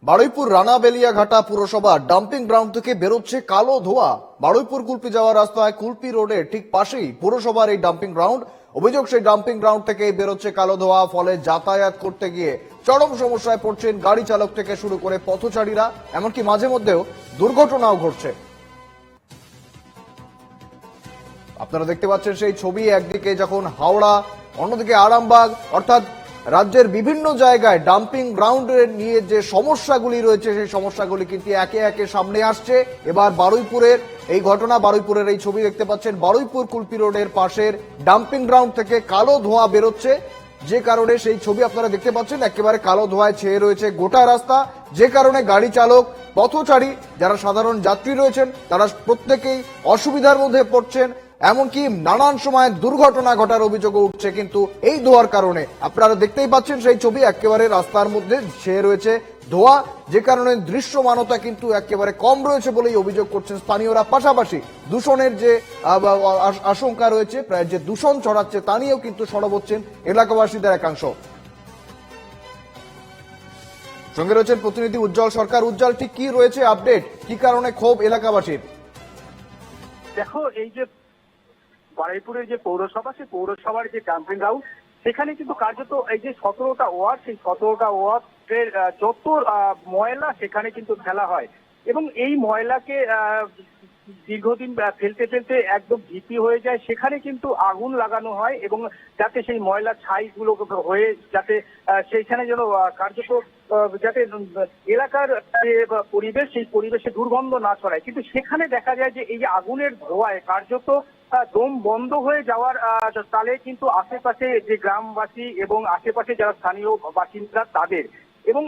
বারুইপুর রানা বেলিয়াঘাটা পুরসভা dumping ground থেকে বেরোচ্ছে কালো ধোঁয়া। বারুইপুর কুলপি যাওয়ার রাস্তায় কুলপি রোডের ঠিক পাশেই পুরসভার এই ডাম্পিং গ্রাউন্ড। অভিযোগ, সেই ডাম্পিং গ্রাউন্ড থেকে বেরোচ্ছে কালো ধোঁয়া, ফলে যাতায়াত করতে গিয়ে চরম সমস্যায় পড়ছেন গাড়ি চালক থেকে শুরু করে পথচারীরা, এমনকি মাঝে মধ্যেও দুর্ঘটনাও ঘটছে। আপনারা দেখতে পাচ্ছেন সেই ছবি, একদিকে যখন হাওড়া, অন্যদিকে আরামবাগ, অর্থাৎ রাজ্যের বিভিন্ন জায়গায় ডাম্পিং গ্রাউন্ডের নিয়ে যে সমস্যাগুলি রয়েছে সেই সমস্যাগুলি কিন্তু একে একে সামনে আসছে। এবার বারুইপুরের এই ঘটনা, বারুইপুরের এই ছবি দেখতে পাচ্ছেন, বারুইপুর কুলপি রোডের পাশের ডাম্পিং গ্রাউন্ড থেকে কালো ধোঁয়া বেরোচ্ছে, যে কারণে সেই ছবি আপনারা দেখতে পাচ্ছেন, একেবারে কালো ধোঁয়ায় ছেয়ে রয়েছে গোটা রাস্তা, যে কারণে গাড়ি চালক, পথচারী, যারা সাধারণ যাত্রী রয়েছেন তারা প্রত্যেকেই অসুবিধার মধ্যে পড়ছেন, এমনকি নানান সময় দুর্ঘটনা ঘটার অভিযোগও উঠছে। কিন্তু এই ধোঁয়ার কারণে আপনারা দেখতেই পাচ্ছেন সেই ছবি, একেবারে রাস্তার মধ্যে ছেয়ে রয়েছে ধোঁয়া, যে কারণে দৃশ্যমানতা কিন্তু একেবারে কম রয়েছে বলেই অভিযোগ করছেন স্থানীয়রা। পাশাপাশি দূষণের যে আশঙ্কা রয়েছে, প্রায় যে দূষণ ছড়াচ্ছে তা নিয়েও কিন্তু সরব হচ্ছেন এলাকাবাসীদের একাংশ। সঙ্গে রয়েছেন প্রতিনিধি উজ্জ্বল সরকার। উজ্জ্বল, ঠিক কি রয়েছে আপডেট, কি কারণে ক্ষোভ এলাকাবাসীর? দেখো, এই যে বারুইপুরের যে পৌরসভা, সেই পৌরসভার যে ডাম্পিং গ্রাউন্ড, সেখানে কিন্তু কার্যত এই যে 17টা ওয়ার্ড, সেই 17টা ওয়ার্ডের যত ময়লা সেখানে কিন্তু ফেলা হয় এবং এই ময়লাকে দীর্ঘদিন ফেলতে ফেলতে একদম ভীতি হয়ে যায়। সেখানে কিন্তু আগুন লাগানো হয় এবং যাতে সেই ময়লা ছাইগুলো হয়ে যাতে সেইখানে যেন কার্যত যাতে এলাকার যে পরিবেশ, সেই পরিবেশে দুর্গন্ধ না ছড়ায়। কিন্তু সেখানে দেখা যায় যে এই যে আগুনের ধোঁয়ায় কার্যত দম বন্ধ হয়ে যাওয়ার তালে কিন্তু আশেপাশে যে গ্রামবাসী এবং আশেপাশে যারা স্থানীয় বাসিন্দা তাদের, এবং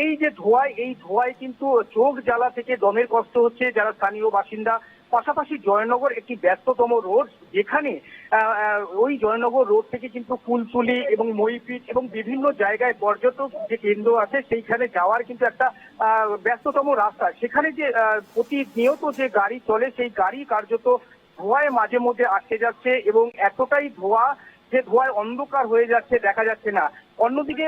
এই যে ধোঁয়ায়, এই ধোঁয়ায় কিন্তু চোখ জ্বালা থেকে দমের কষ্ট হচ্ছে যারা স্থানীয় বাসিন্দা। পাশাপাশি জয়নগর একটি ব্যস্ততম রোড, যেখানে ওই জয়নগর রোড থেকে কিন্তু কুলতুলি এবং মইপিট এবং বিভিন্ন জায়গায় পর্যটক যে কেন্দ্র আছে সেইখানে যাওয়ার কিন্তু একটা ব্যস্ততম রাস্তা। সেখানে যে প্রতিনিয়ত যে গাড়ি চলে, সেই গাড়ি কার্যত ধোঁয়ায় মাঝে মধ্যে আটকে যাচ্ছে এবং এতটাই ধোঁয়া যে ধোঁয়ায় অন্ধকার হয়ে যাচ্ছে, দেখা যাচ্ছে না। অন্যদিকে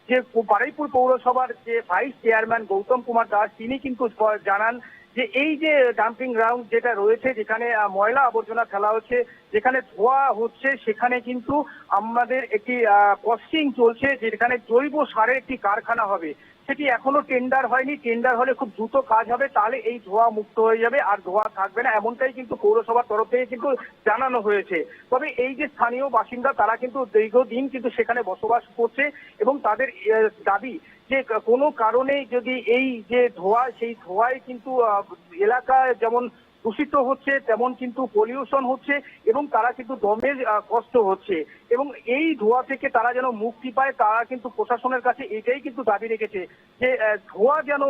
যে বারুইপুর পৌরসভার যে ভাইস চেয়ারম্যান গৌতম কুমার দাস, তিনি কিন্তু জানান যে এই যে ডাম্পিং গ্রাউন্ড যেটা রয়েছে, যেখানে ময়লা আবর্জনা ফেলা হচ্ছে, যেখানে ধোঁয়া হচ্ছে, সেখানে কিন্তু আমাদের একটি কস্টিং চলছে, যেখানে জৈব সারের একটি কারখানা হবে। সেটি এখনো টেন্ডার হয়নি, টেন্ডার হলে খুব দ্রুত কাজ হবে, তাহলে এই ধোঁয়া মুক্ত হয়ে যাবে আর ধোঁয়া থাকবে না, এমনটাই কিন্তু পৌরসভার তরফ থেকে কিন্তু জানানো হয়েছে। তবে এই যে স্থানীয় বাসিন্দা, তারা কিন্তু দীর্ঘদিন কিন্তু সেখানে বসবাস করছে এবং তাদের দাবি যে কোনো কারণে যদি এই যে ধোঁয়া, সেই ধোঁয়ায় কিন্তু এলাকায় যেমন দূষিত হচ্ছে, তেমন কিন্তু পলিউশন হচ্ছে এবং তারা কিন্তু দমের কষ্ট হচ্ছে এবং এই ধোঁয়া থেকে তারা যেন মুক্তি পায়, তারা কিন্তু প্রশাসনের কাছে এটাই কিন্তু দাবি রেখেছে যে ধোঁয়া যেন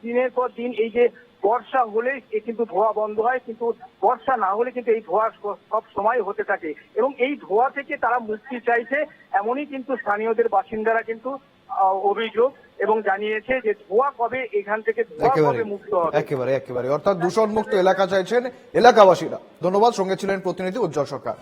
দিনের পর দিন, এই যে বর্ষা হলে কিন্তু ধোঁয়া বন্ধ হয়, কিন্তু বর্ষা না হলে কিন্তু এই ধোঁয়া সব সময় হতে থাকে এবং এই ধোঁয়া থেকে তারা মুক্তি চাইছে, এমনই কিন্তু স্থানীয়দের বাসিন্দারা কিন্তু অভিযোগ এবং জানিয়েছে যে ধোঁয়া কবে এখান থেকে ধোঁয়া কবে মুক্ত হবে। একেবারে অর্থাৎ দূষণ মুক্ত এলাকা চাইছেন এলাকাবাসীরা। ধন্যবাদ। সঙ্গে ছিলেন প্রতিনিধি উজ্জ্বল সরকার।